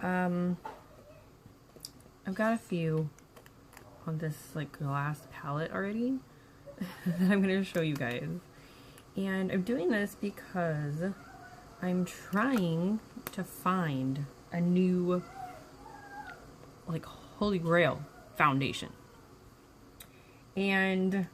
I've got a few on this like glass palette already that I'm going to show you guys. And I'm doing this because I'm trying to find a new like holy grail foundation. And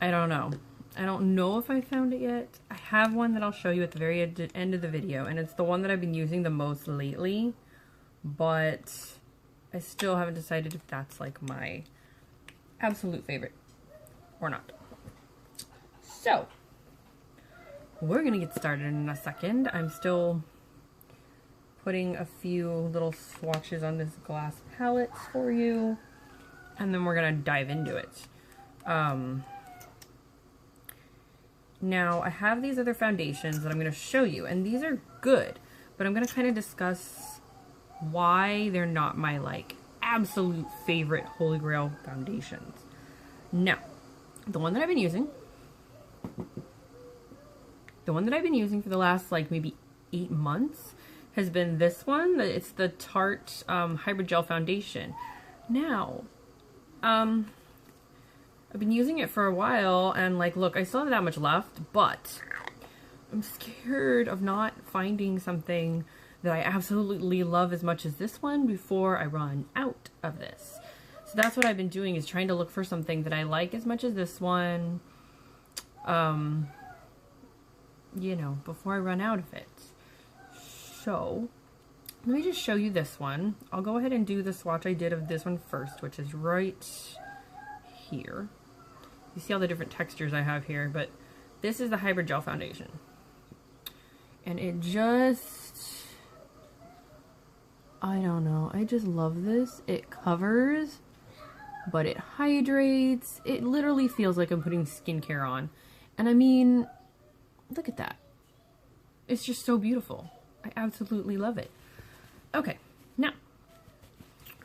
I don't know. I don't know if I found it yet. I have one that I'll show you at the very end of the video, and it's the one that I've been using the most lately, but I still haven't decided if that's like my absolute favorite or not. So, we're gonna get started in a second. I'm still putting a few little swatches on this glass palette for you, and then we're gonna dive into it. Now, I have these other foundations that I'm going to show you, and these are good, but I'm going to kind of discuss why they're not my, like, absolute favorite Holy Grail foundations. Now, the one that I've been using for the last, like, maybe 8 months has been this one. It's the Tarte Hybrid Gel Foundation. Now, I've been using it for a while, and like, look, I still have that much left, but I'm scared of not finding something that I absolutely love as much as this one before I run out of this. So that's what I've been doing, is trying to look for something that I like as much as this one, you know, before I run out of it. So let me just show you this one. I'll go ahead and do the swatch I did of this one first, which is right here. You see all the different textures I have here, but this is the Hybrid Gel Foundation. And it just, I don't know, I just love this. It covers, but it hydrates. It literally feels like I'm putting skincare on. And I mean, look at that. It's just so beautiful. I absolutely love it. Okay, now,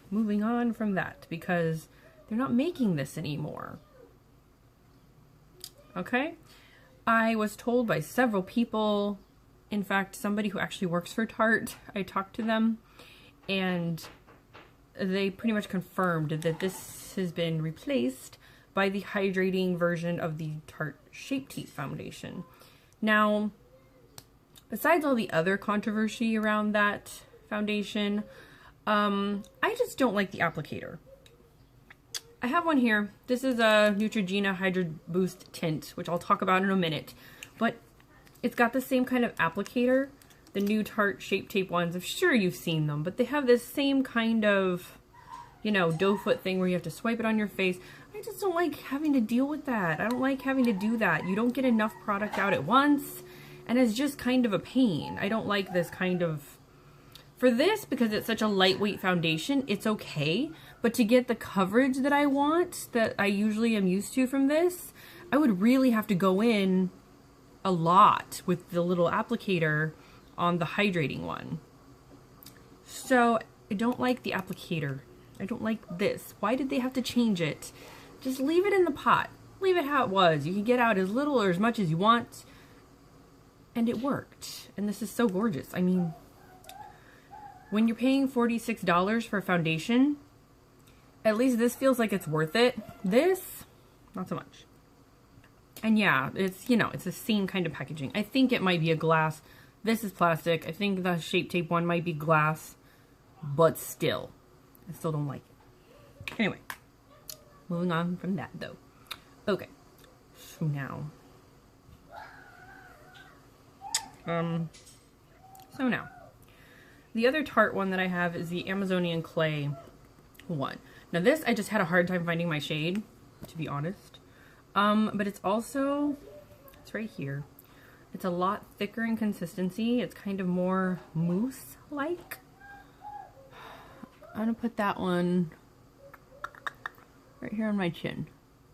moving on from that, because they're not making this anymore. Okay? I was told by several people, in fact, somebody who actually works for Tarte, I talked to them, and they pretty much confirmed that this has been replaced by the hydrating version of the Tarte Shape Tape Foundation. Now, besides all the other controversy around that foundation, I just don't like the applicator. I have one here. This is a Neutrogena Hydroboost Tint, which I'll talk about in a minute. But it's got the same kind of applicator. The new Tarte Shape Tape ones, I'm sure you've seen them, but they have this same kind of, you know, doe foot thing where you have to swipe it on your face. I just don't like having to deal with that. I don't like having to do that. You don't get enough product out at once, and it's just kind of a pain. I don't like this kind of... For this, because it's such a lightweight foundation, it's okay. But to get the coverage that I want, that I usually am used to from this, I would really have to go in a lot with the little applicator on the hydrating one. So I don't like the applicator. I don't like this. Why did they have to change it? Just leave it in the pot. Leave it how it was. You can get out as little or as much as you want. And it worked. And this is so gorgeous. I mean, when you're paying $46 for a foundation, at least this feels like it's worth it. This, not so much. And yeah, it's, you know, it's the same kind of packaging. I think it might be a glass. This is plastic. I think the Shape Tape one might be glass, but still, I still don't like it. Anyway, moving on from that though. Okay, so now, the other Tarte one that I have is the Amazonian Clay one. Now this, I just had a hard time finding my shade, to be honest. But it's also, it's right here. It's a lot thicker in consistency. It's kind of more mousse-like. I'm gonna put that one right here on my chin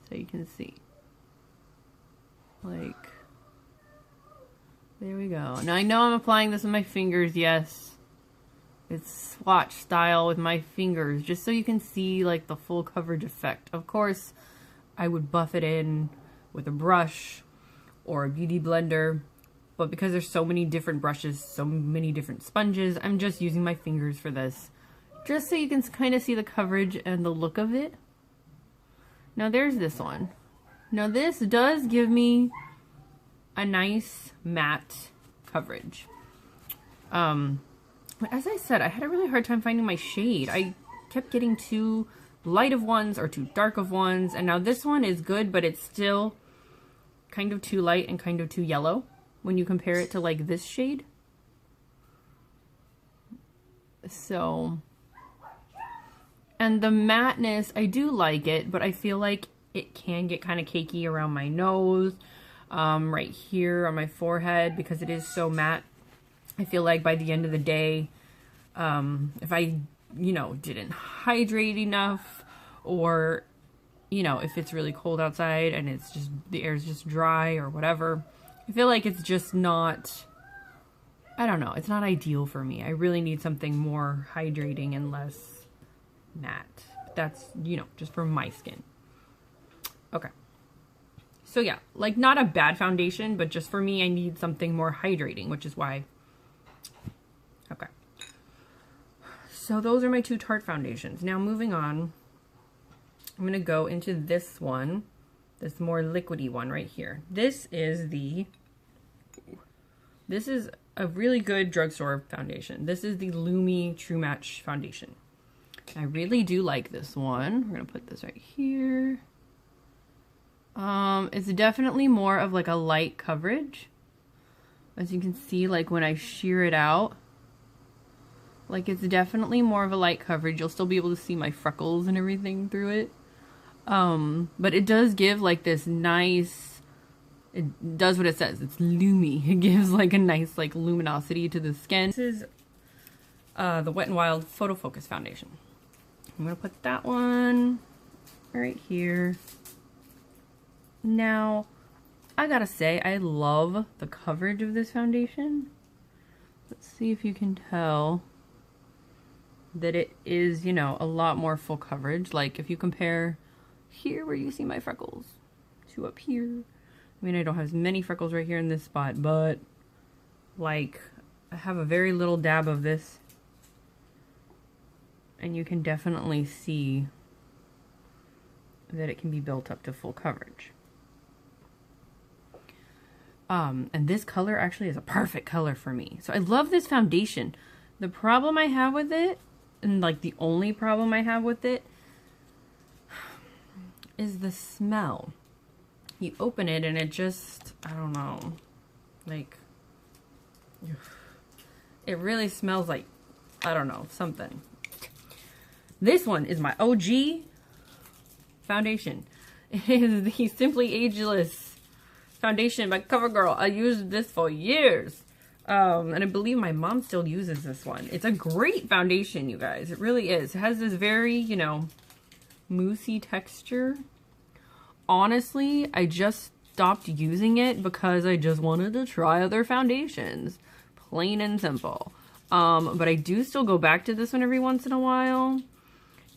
so you can see. Like, there we go. Now I know I'm applying this with my fingers, yes. It's swatch style with my fingers, just so you can see like the full coverage effect. Of course, I would buff it in with a brush or a beauty blender, but because there's so many different brushes, so many different sponges, I'm just using my fingers for this, just so you can kind of see the coverage and the look of it. Now there's this one. Now this does give me a nice matte coverage. But as I said, I had a really hard time finding my shade. I kept getting too light of ones or too dark of ones, and now this one is good, but it's still kind of too light and kind of too yellow when you compare it to like this shade. So, and the matteness, I do like it, but I feel like it can get kind of cakey around my nose, right here on my forehead, because it is so matte. I feel like by the end of the day, if I, you know, didn't hydrate enough, or, you know, if it's really cold outside and it's just, the air's just dry or whatever, I feel like it's just not, I don't know, it's not ideal for me. I really need something more hydrating and less matte. But that's, you know, just for my skin. Okay. So yeah, like not a bad foundation, but just for me, I need something more hydrating, which is why. Okay. So those are my two Tarte foundations. Now moving on, I'm going to go into this one, this more liquidy one right here. This is a really good drugstore foundation. This is the Lumi True Match foundation. I really do like this one. We're going to put this right here. It's definitely more of like a light coverage. As you can see, like when I sheer it out, like it's definitely more of a light coverage. You'll still be able to see my freckles and everything through it. But it does give like this nice, it does what it says. It's Lumi. It gives like a nice like luminosity to the skin. This is the Wet n Wild Photo Focus foundation. I'm going to put that one right here. Now, I gotta say, I love the coverage of this foundation. Let's see if you can tell that it is, you know, a lot more full coverage. Like if you compare here where you see my freckles to up here. I mean, I don't have as many freckles right here in this spot, but like I have a very little dab of this, and you can definitely see that it can be built up to full coverage. And this color actually is a perfect color for me. So I love this foundation. The problem I have with it, and like the only problem I have with it, is the smell. You open it and it just, I don't know, like, it really smells like, I don't know, something. This one is my OG foundation. It is the Simply Ageless foundation by CoverGirl. I used this for years. And I believe my mom still uses this one. It's a great foundation, you guys. It really is. It has this very, you know, moussey texture. Honestly, I just stopped using it because I just wanted to try other foundations. Plain and simple. But I do still go back to this one every once in a while.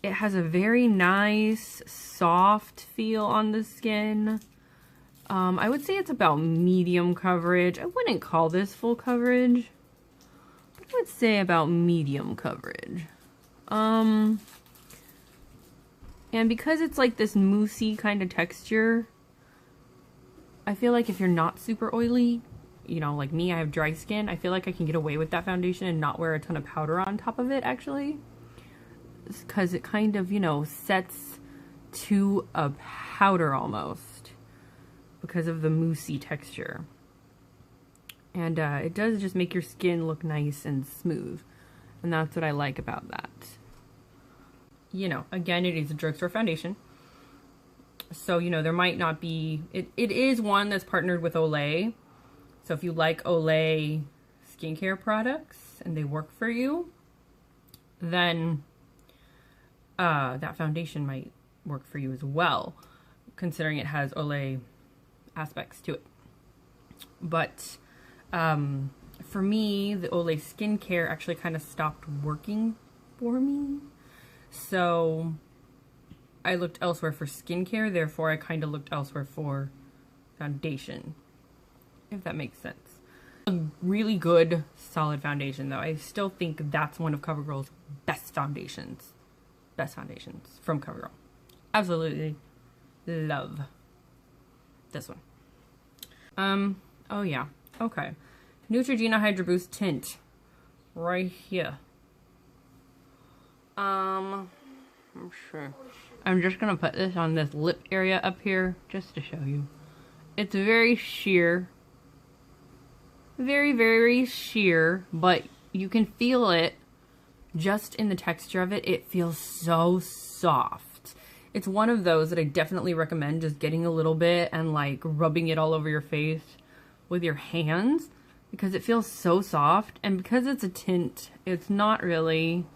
It has a very nice, soft feel on the skin. I would say it's about medium coverage. I wouldn't call this full coverage, but I would say about medium coverage. And because it's like this moussey kind of texture, I feel like if you're not super oily, you know, like me, I have dry skin, I feel like I can get away with that foundation and not wear a ton of powder on top of it, actually. Because it kind of, you know, sets to a powder almost, because of the moussey texture. And it does just make your skin look nice and smooth. And that's what I like about that. You know, again, it is a drugstore foundation. So, you know, there might not be... It is one that's partnered with Olay. So if you like Olay skincare products and they work for you, then that foundation might work for you as well, considering it has Olay aspects to it. But for me, the Olay skincare actually kind of stopped working for me. So I looked elsewhere for skincare, therefore I kind of looked elsewhere for foundation, if that makes sense. A really good, solid foundation, though. I still think that's one of CoverGirl's best foundations. Best foundations from CoverGirl. Absolutely love this one. Oh yeah, okay. Neutrogena Hydroboost Tint. Right here. I'm sure. I'm just gonna put this on this lip area up here, just to show you. It's very sheer. Very, very sheer, but you can feel it just in the texture of it. It feels so soft. It's one of those that I definitely recommend just getting a little bit and like rubbing it all over your face with your hands, because it feels so soft. And because it's a tint, it's not really,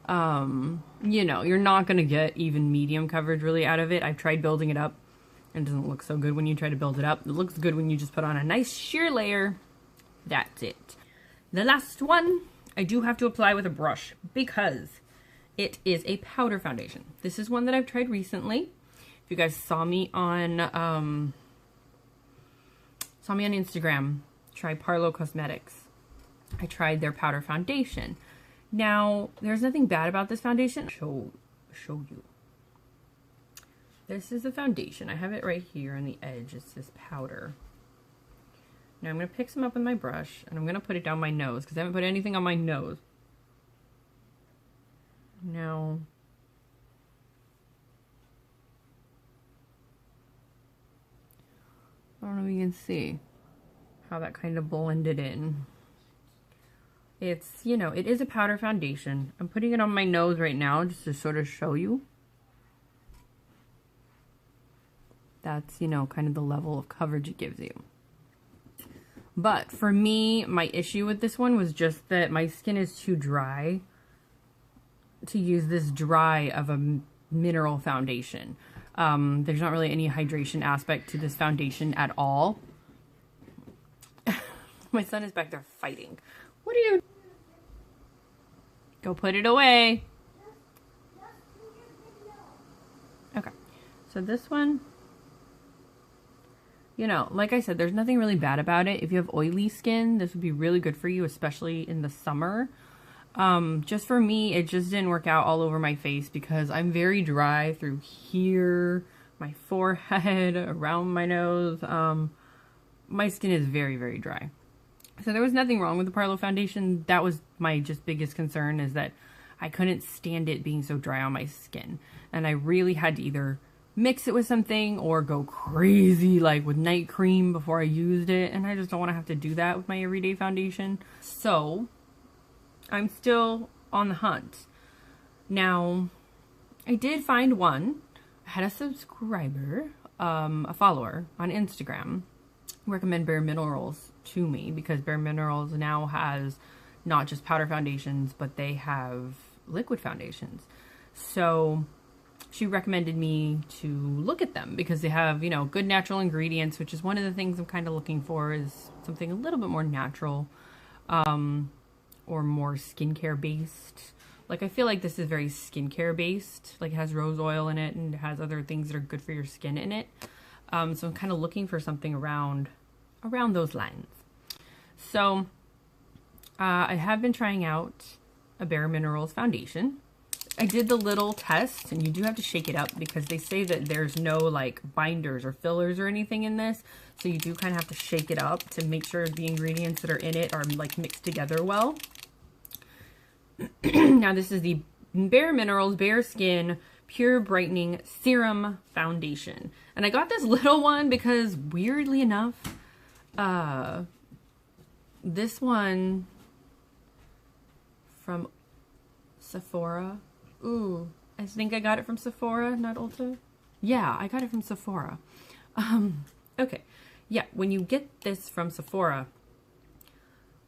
you know, you're not going to get even medium coverage really out of it. I've tried building it up. It doesn't look so good when you try to build it up. It looks good when you just put on a nice sheer layer. That's it. The last one, I do have to apply with a brush because it is a powder foundation. This is one that I've tried recently. If you guys saw me on Instagram, try Parlo Cosmetics. I tried their powder foundation. Now, there's nothing bad about this foundation. Show you. This is the foundation. I have it right here on the edge. It's this powder. Now I'm going to pick some up with my brush and I'm going to put it down my nose because I haven't put anything on my nose. Now, I don't know if you can see how that kind of blended in. It's, you know, it is a powder foundation. I'm putting it on my nose right now just to sort of show you. That's, you know, kind of the level of coverage it gives you. But for me, my issue with this one was just that my skin is too dry to use this dry of a mineral foundation. There's not really any hydration aspect to this foundation at all. My son is back there fighting. What are you? Go put it away. Okay, so this one, you know, like I said, there's nothing really bad about it. If you have oily skin, this would be really good for you, especially in the summer. Just for me, it just didn't work out all over my face because I'm very dry through here, my forehead, around my nose. My skin is very, very dry. So there was nothing wrong with the Parlo foundation. That was my just biggest concern, is that I couldn't stand it being so dry on my skin. And I really had to either mix it with something or go crazy like with night cream before I used it. And I just don't want to have to do that with my everyday foundation. So I'm still on the hunt. Now, I did find one. I had a subscriber, a follower on Instagram, recommend Bare Minerals to me because Bare Minerals now has not just powder foundations, but they have liquid foundations. So she recommended me to look at them because they have, you know, good natural ingredients, which is one of the things I'm kind of looking for, is something a little bit more natural, or more skincare based. Like, I feel like this is very skincare based. Like, it has rose oil in it and it has other things that are good for your skin in it. So I'm kind of looking for something around those lines. So I have been trying out a Bare Minerals foundation. I did the little test, and you do have to shake it up because they say that there's no like binders or fillers or anything in this. So you do kind of have to shake it up to make sure the ingredients that are in it are like mixed together well. Now this is the Bare Minerals Bare Skin Pure Brightening Serum Foundation. And I got this little one because, weirdly enough, this one from Sephora. Ooh, I think I got it from Sephora, not Ulta. Yeah, I got it from Sephora. Okay. Yeah, when you get this from Sephora,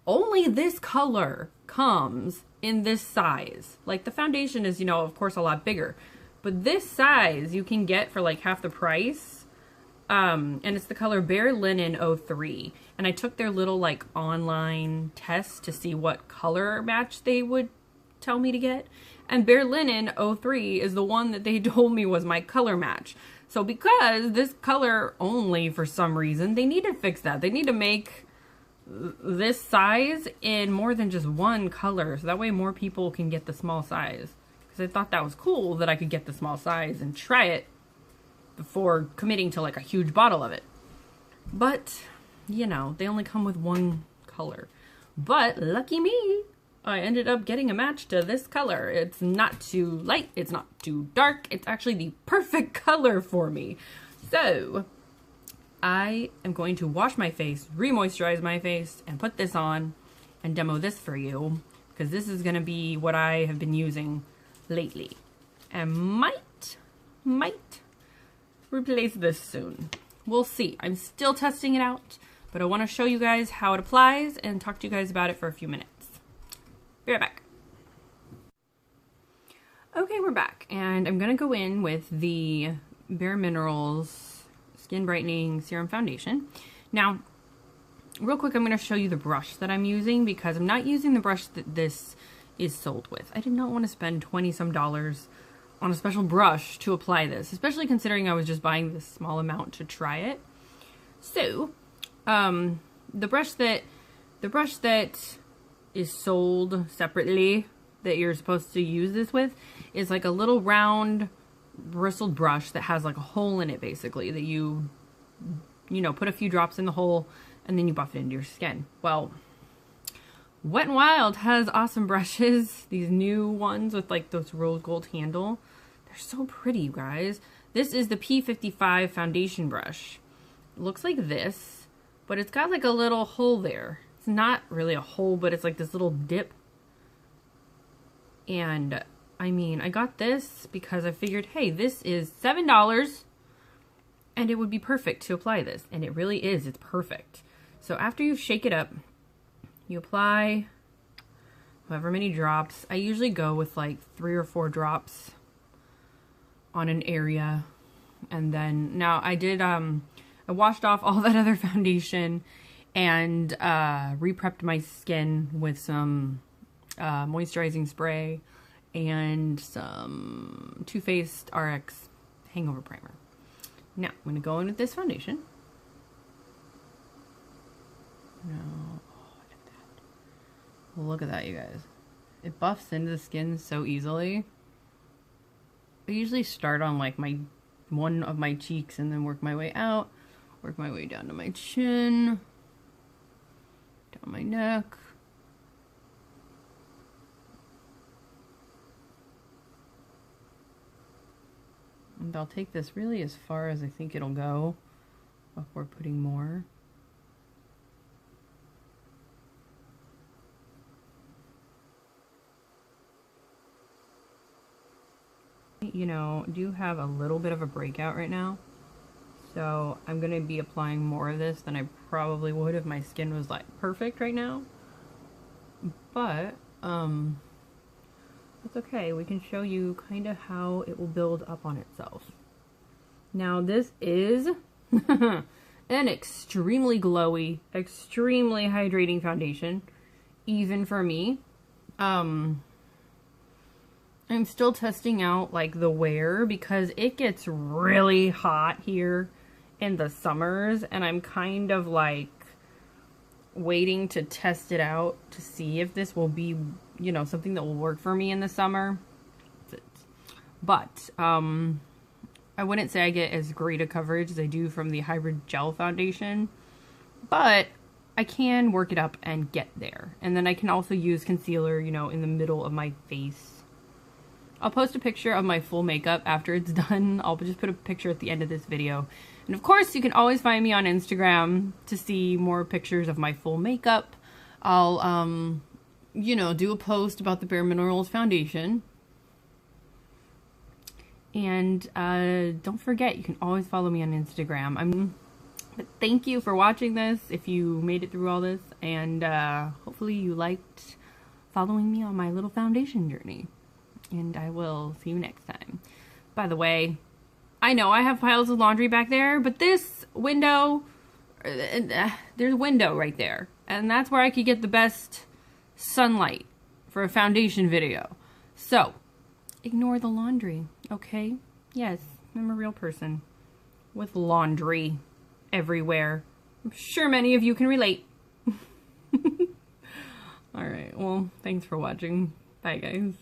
only this color comes in this size. Like, the foundation is, you know, of course, a lot bigger. But this size you can get for like half the price. And it's the color Bare Linen 03. And I took their little like online test to see what color match they would tell me to get. And Bare Linen 03 is the one that they told me was my color match. So because this color only, for some reason, they need to fix that. They need to make this size in more than just one color, so that way more people can get the small size. Because I thought that was cool that I could get the small size and try it before committing to like a huge bottle of it. But, you know, they only come with one color. But lucky me, I ended up getting a match to this color. It's not too light, it's not too dark, it's actually the perfect color for me. So I am going to wash my face, re-moisturize my face, and put this on and demo this for you, because this is going to be what I have been using lately and might replace this soon. We'll see. I'm still testing it out, but I want to show you guys how it applies and talk to you guys about it for a few minutes. Be right back. Okay, we're back, and I'm going to go in with the Bare Minerals Skin Brightening Serum Foundation. Now, real quick, I'm going to show you the brush that I'm using, because I'm not using the brush that this is sold with. I did not want to spend 20 some dollars on a special brush to apply this, especially considering I was just buying this small amount to try it. So, the brush that is sold separately that you're supposed to use this with is like a little round bristled brush that has like a hole in it, basically, that you know, put a few drops in the hole and then you buff it into your skin. Well, Wet n Wild has awesome brushes, these new ones with like those rose gold handle. They're so pretty, you guys. This is the P55 foundation brush. It looks like this, but it's got like a little hole there. It's not really a hole, but it's like this little dip. And I mean, I got this because I figured, hey, this is $7 and it would be perfect to apply this. And it really is, it's perfect. So after you shake it up, you apply however many drops. I usually go with like 3 or 4 drops on an area. And then, now I did, I washed off all that other foundation and re-prepped my skin with some moisturizing spray and some Too Faced RX Hangover Primer. Now, I'm going to go in with this foundation. No. Look at that, you guys. It buffs into the skin so easily. I usually start on like one of my cheeks and then work my way out, work my way down to my chin, down my neck. And I'll take this really as far as I think it'll go before putting more. You know, do have a little bit of a breakout right now, so I'm gonna be applying more of this than I probably would if my skin was like perfect right now, but that's okay. We can show you kind of how it will build up on itself. Now this is an extremely glowy, extremely hydrating foundation, even for me. I'm still testing out like the wear because it gets really hot here in the summers, and I'm kind of like waiting to test it out to see if this will be, you know, something that will work for me in the summer. But I wouldn't say I get as great a coverage as I do from the Hybrid Gel foundation, but I can work it up and get there. And then I can also use concealer, you know, in the middle of my face. I'll post a picture of my full makeup after it's done. I'll just put a picture at the end of this video. And of course, you can always find me on Instagram to see more pictures of my full makeup. I'll, you know, do a post about the Bare Minerals foundation. And don't forget, you can always follow me on Instagram. But thank you for watching this, if you made it through all this. And hopefully you liked following me on my little foundation journey. And I will see you next time. By the way, I know I have piles of laundry back there, but this window, there's a window right there. And that's where I could get the best sunlight for a foundation video. So, ignore the laundry, okay? Yes, I'm a real person with laundry everywhere. I'm sure many of you can relate. Alright, well, thanks for watching. Bye, guys.